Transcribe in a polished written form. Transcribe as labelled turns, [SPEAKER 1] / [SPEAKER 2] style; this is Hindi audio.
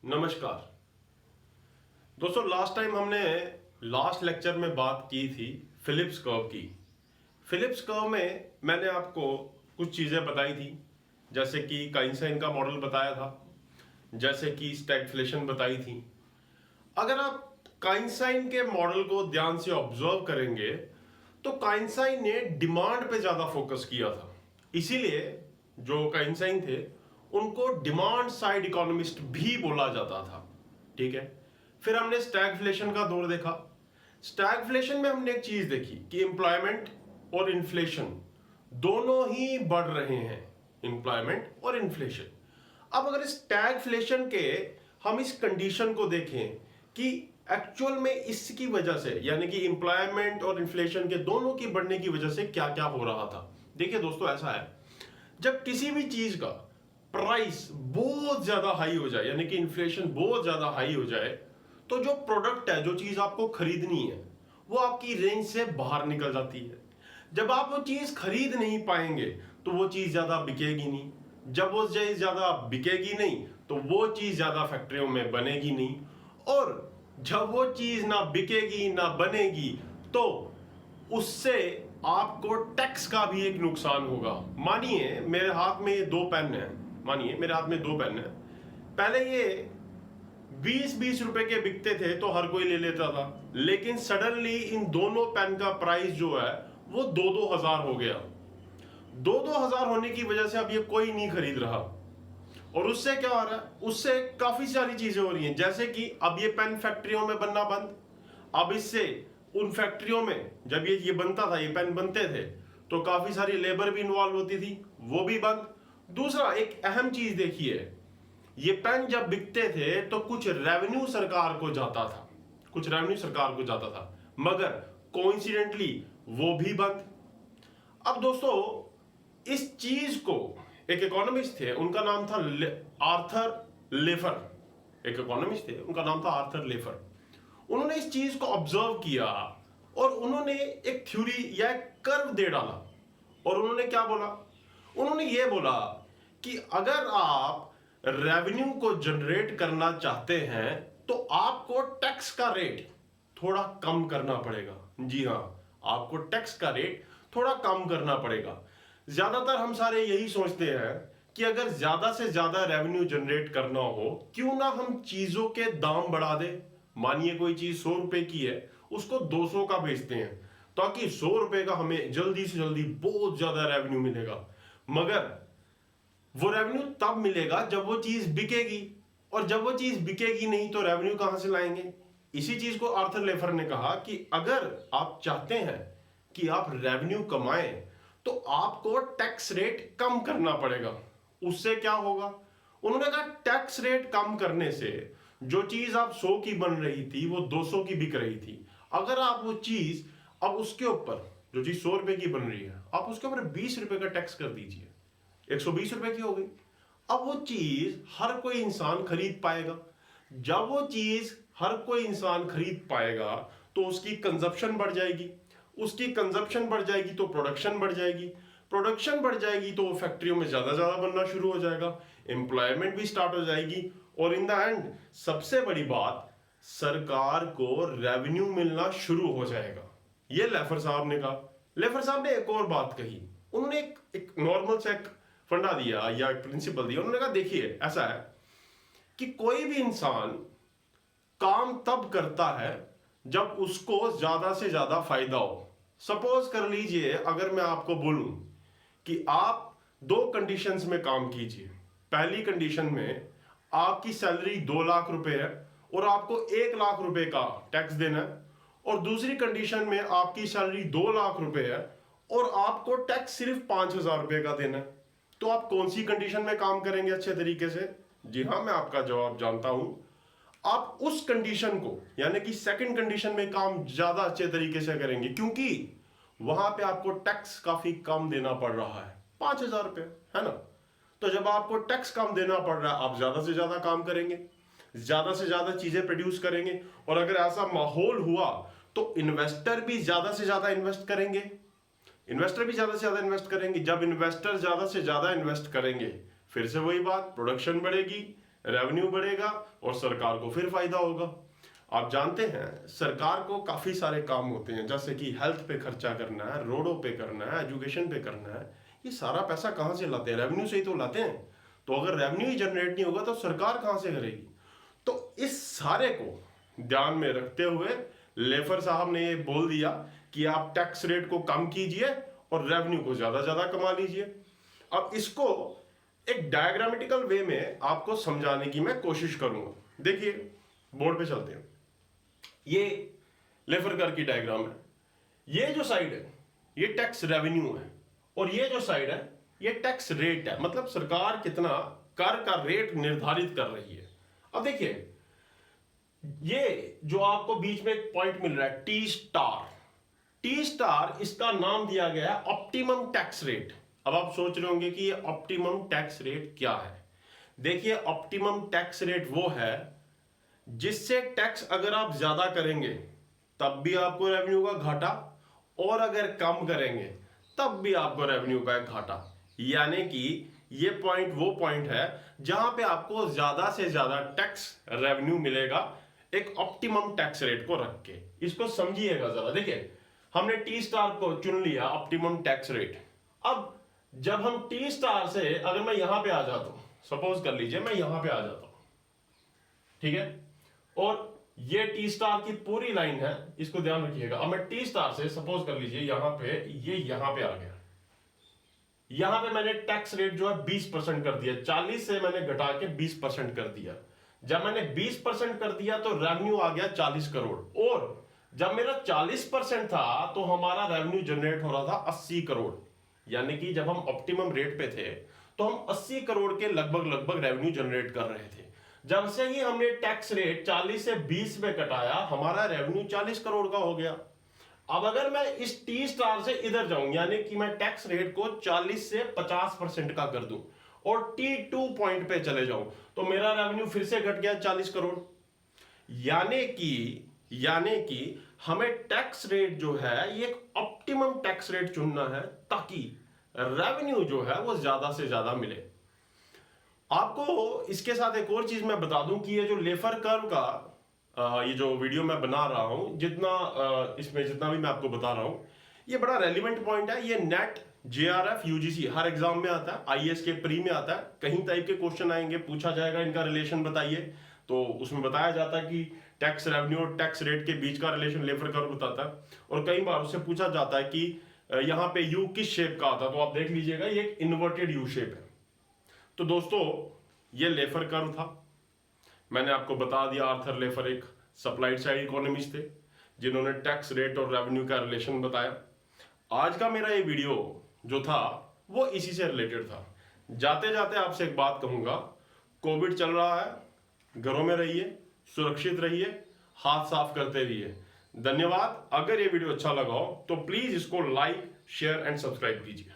[SPEAKER 1] नमस्कार दोस्तों, लास्ट टाइम हमने लास्ट लेक्चर में बात की थी फिलिप्स कर्व की। फिलिप्स कर्व में मैंने आपको कुछ चीज़ें बताई थी, जैसे कि काइंसाइन का मॉडल बताया था, जैसे कि स्टैगफ्लेशन बताई थी। अगर आप काइंसाइन के मॉडल को ध्यान से ऑब्जर्व करेंगे तो काइंसाइन ने डिमांड पे ज़्यादा फोकस किया था। इसीलिए जो काइंसाइन थे उनको डिमांड साइड इकोनॉमिस्ट भी बोला जाता था। ठीक है, फिर हमने स्टैगफ्लेशन का दौर देखा। स्टैगफ्लेशन में हमने एक चीज देखी कि एम्प्लॉयमेंट और इन्फ्लेशन दोनों ही बढ़ रहे हैं, एम्प्लॉयमेंट और इन्फ्लेशन। अब अगर स्टैगफ्लेशन के हम इस कंडीशन को देखें कि एक्चुअल में इसकी वजह से, यानी कि एम्प्लॉयमेंट और इन्फ्लेशन के दोनों की बढ़ने की वजह से क्या क्या हो रहा था। देखिए दोस्तों, ऐसा है जब किसी भी चीज का प्राइस बहुत ज्यादा हाई हो जाए, यानी कि इन्फ्लेशन बहुत ज्यादा हाई हो जाए, तो जो प्रोडक्ट है, जो चीज आपको खरीदनी है, वो आपकी रेंज से बाहर निकल जाती है। जब आप वो चीज खरीद नहीं पाएंगे तो वो चीज ज्यादा बिकेगी नहीं। जब वो चीज ज्यादा बिकेगी नहीं तो वो चीज ज्यादा फैक्ट्रियों में बनेगी नहीं, और जब वो चीज ना बिकेगी ना बनेगी तो उससे आपको टैक्स का भी एक नुकसान होगा। मानिए मेरे हाथ में दो पेन है, मानिए मेरे हाथ में दो पेन है। पहले ये 20-20 रुपए के बिकते थे तो हर कोई ले लेता था, लेकिन सडनली इन दोनों पेन का प्राइस जो है वो 2-2 हजार हो गया। 2-2 हजार होने की वजह से अब ये कोई नहीं खरीद रहा, और उससे क्या हो रहा है, उससे काफी सारी चीजें हो रही हैं। जैसे कि अब ये पेन फैक्ट्रियों में बनना बंद। अब इससे उन फैक्ट्रियों में जब ये बनता था, ये पेन बनते थे, तो काफी सारी लेबर भी इन्वॉल्व होती थी, वो भी बंद। दूसरा एक अहम चीज देखिए, ये पेन जब बिकते थे तो कुछ रेवेन्यू सरकार को जाता था, कुछ रेवेन्यू सरकार को जाता था, मगर कोइंसिडेंटली वो भी बंद। अब दोस्तों इस चीज को एक इकोनॉमिस्ट थे, उनका नाम था आर्थर लेफर। एक इकोनॉमिस्ट थे, उनका नाम था आर्थर लेफर। उन्होंने इस चीज को ऑब्जर्व किया और उन्होंने एक थ्योरी या एक कर्व दे डाला। और उन्होंने क्या बोला, उन्होंने ये बोला कि अगर आप रेवेन्यू को जनरेट करना चाहते हैं तो आपको टैक्स का रेट थोड़ा कम करना पड़ेगा। जी हां, आपको टैक्स का रेट थोड़ा कम करना पड़ेगा। ज्यादातर हम सारे यही सोचते हैं कि अगर ज्यादा से ज्यादा रेवेन्यू जनरेट करना हो, क्यों ना हम चीजों के दाम बढ़ा दें। मानिए कोई चीज 100 रुपए की है, उसको 200 का बेचते हैं, ताकि 100 रुपए का हमें जल्दी से जल्दी बहुत ज्यादा रेवेन्यू मिलेगा। मगर वो रेवेन्यू तब मिलेगा जब वो चीज बिकेगी, और जब वो चीज बिकेगी नहीं तो रेवेन्यू कहां से लाएंगे। इसी चीज को आर्थर लेफर ने कहा कि अगर आप चाहते हैं कि आप रेवेन्यू कमाएं तो आपको टैक्स रेट कम करना पड़ेगा। उससे क्या होगा, उन्होंने कहा टैक्स रेट कम करने से जो चीज आप 100 की बन रही थी वो 200 की बिक रही थी। अगर आप वो चीज अब उसके ऊपर, जो चीज 100 रुपए की बन रही है, आप उसके ऊपर 20 रुपए का टैक्स कर दीजिए, 120 रुपए की हो गई। अब वो चीज हर कोई इंसान खरीद पाएगा। जब वो चीज हर कोई इंसान खरीद पाएगा तो उसकी कंजप्शन बढ़ जाएगी, उसकी कंजप्शन बढ़ जाएगी तो प्रोडक्शन बढ़ जाएगी, प्रोडक्शन बढ़ जाएगी तो फैक्ट्रियों में ज्यादा ज्यादा बनना शुरू हो जाएगा, एम्प्लॉयमेंट भी स्टार्ट हो जाएगी, और इन द एंड सबसे बड़ी बात, सरकार को रेवेन्यू मिलना शुरू हो जाएगा। ये लेफर साहब ने कहा। लेफर साहब ने एक और बात कही, उन्होंने एक नॉर्मल से फंडा दिया या एक प्रिंसिपल दिया। उन्होंने कहा देखिए ऐसा है कि कोई भी इंसान काम तब करता है जब उसको ज्यादा से ज्यादा फायदा हो। सपोज कर लीजिए, अगर मैं आपको बोलूं कि आप दो कंडीशंस में काम कीजिए। पहली कंडीशन में आपकी सैलरी 2 लाख रुपए है और आपको 1 लाख रुपए का टैक्स देना है, और दूसरी कंडीशन में आपकी सैलरी 2 लाख रुपए है और आपको टैक्स सिर्फ 5,000 रुपए का देना है। तो आप कौन सी कंडीशन में काम करेंगे अच्छे तरीके से? जी हां, मैं आपका जवाब जानता हूं। आप उस कंडीशन को, यानी कि सेकंड कंडीशन में काम ज्यादा अच्छे तरीके से करेंगे, क्योंकि वहां पे आपको टैक्स काफी कम देना पड़ रहा है, 5,000 रुपए, है ना। तो जब आपको टैक्स कम देना पड़ रहा है, आप ज्यादा से ज्यादा काम करेंगे, ज्यादा से ज्यादा चीजें प्रोड्यूस करेंगे, और अगर ऐसा माहौल हुआ तो इन्वेस्टर भी ज्यादा से ज्यादा इन्वेस्ट करेंगे। इन्वेस्टर भी ज्यादा से ज्यादा इन्वेस्ट करेंगे। जब इन्वेस्टर ज्यादा से ज्यादा इन्वेस्ट करेंगे, फिर से वही बात, प्रोडक्शन बढ़ेगी, रेवेन्यू बढ़ेगा और सरकार को फिर फायदा होगा। आप जानते हैं सरकार को काफी सारे काम होते हैं, जैसे कि हेल्थ पे खर्चा करना है, रोडों पे करना है, एजुकेशन पे करना है। ये सारा पैसा कहां से लाते हैं? रेवेन्यू से ही तो लाते हैं। तो अगर रेवेन्यू ही जनरेट नहीं होगा तो सरकार कहां से करेगी? तो इस सारे को ध्यान में रखते हुए लेफर साहब ने ये बोल दिया कि आप टैक्स रेट को कम कीजिए और रेवेन्यू को ज्यादा कमा लीजिए। अब इसको एक डायग्रामेटिकल वे में आपको समझाने की मैं कोशिश करूंगा। देखिए, बोर्ड पे चलते हैं। ये लेफर कर्व की डायग्राम है। ये जो साइड है ये टैक्स रेवेन्यू है और ये जो साइड है ये टैक्स रेट है, मतलब सरकार कितना कर का रेट निर्धारित कर रही है। अब देखिए, ये जो आपको बीच में एक पॉइंट मिल रहा है टी स्टार, टी स्टार इसका नाम दिया गया है ऑप्टिमम टैक्स रेट। अब आप सोच रहे होंगे कि ये ऑप्टिमम टैक्स रेट क्या है। देखिए, ऑप्टिमम टैक्स रेट वो है जिससे टैक्स अगर आप ज्यादा करेंगे तब भी आपको रेवेन्यू का घाटा, और अगर कम करेंगे तब भी आपको रेवेन्यू का एक घाटा। यानी कि ये पॉइंट वो पॉइंट है जहां पे आपको ज्यादा से ज्यादा टैक्स रेवेन्यू मिलेगा एक ऑप्टिमम टैक्स रेट को रख के। इसको समझिएगा जरा। देखिए, हमने टी स्टार को चुन लिया ऑप्टिमम टैक्स रेट। अब जब हम टी स्टार से अगर मैं यहां पे आ जाता हूं, सपोज कर लीजिए मैं यहां पे आ जाता हूं, ठीक है, और ये टी स्टार की पूरी लाइन है, इसको ध्यान रखिएगा। अब मैं टी स्टार से सपोज कर लीजिए यहां पे, ये यहां पे आ गया, यहां पे मैंने टैक्स रेट जो है 20% कर दिया, 40 से मैंने घटा के 20% कर दिया। जब मैंने 20% कर दिया तो रेवेन्यू आ गया 40 करोड़, और जब मेरा 40% था तो हमारा रेवेन्यू जनरेट हो रहा था 80 करोड़। यानी कि जब हम ऑप्टिमम रेट पे थे तो हम 80 करोड़ के लगभग रेवेन्यू जनरेट कर रहे थे। जब से ही हमने टैक्स रेट 40 से 20 में कटाया, हमारा रेवेन्यू 40 करोड़ का हो गया। अब अगर मैं इस टी स्टार से इधर जाऊं, यानी कि मैं टैक्स रेट को 40 से 50% का कर दूं और T2 पॉइंट पे चले जाऊं, तो मेरा रेवेन्यू फिर से घट गया 40 करोड़। यानी कि हमें टैक्स रेट जो है ये एक ऑप्टिमम टैक्स रेट चुनना है ताकि रेवेन्यू जो है वो ज्यादा से ज्यादा मिले। आपको इसके साथ एक और चीज मैं बता दूं कि ये जो लेफर कर्व का ये जो वीडियो मैं बना रहा हूं, इसमें जितना भी मैं आपको बता रहा हूं, ये बड़ा रेलिवेंट पॉइंट है। ये नेट, जेआरएफ, यूजीसी हर एग्जाम में आता है, आईएएस के प्री में आता है, कहीं टाइप के क्वेश्चन आएंगे, पूछा जाएगा इनका रिलेशन बताइए, तो उसमें बताया जाता है कि टैक्स रेवेन्यू और टैक्स रेट के बीच का रिलेशन लेफर कर्व बताता है। और कई बार उससे पूछा जाता है कि यहाँ पे यू किस शेप का आता है, तो आप देख लीजिएगा ये एक इन्वर्टेड यू शेप है। तो दोस्तों, ये लेफर कर्व था। मैंने आपको बता दिया आर्थर लेफर एक सप्लाइड साइड इकोनॉमिस्ट थे जिन्होंने टैक्स रेट और रेवेन्यू का रिलेशन बताया। आज का मेरा ये वीडियो जो था वो इसी से रिलेटेड था। जाते जाते आपसे एक बात कहूंगा, कोविड चल रहा है, घरों में रहिए, सुरक्षित रहिए, हाथ साफ करते रहिए। धन्यवाद। अगर ये वीडियो अच्छा लगा हो तो प्लीज इसको लाइक, शेयर एंड सब्सक्राइब कीजिए।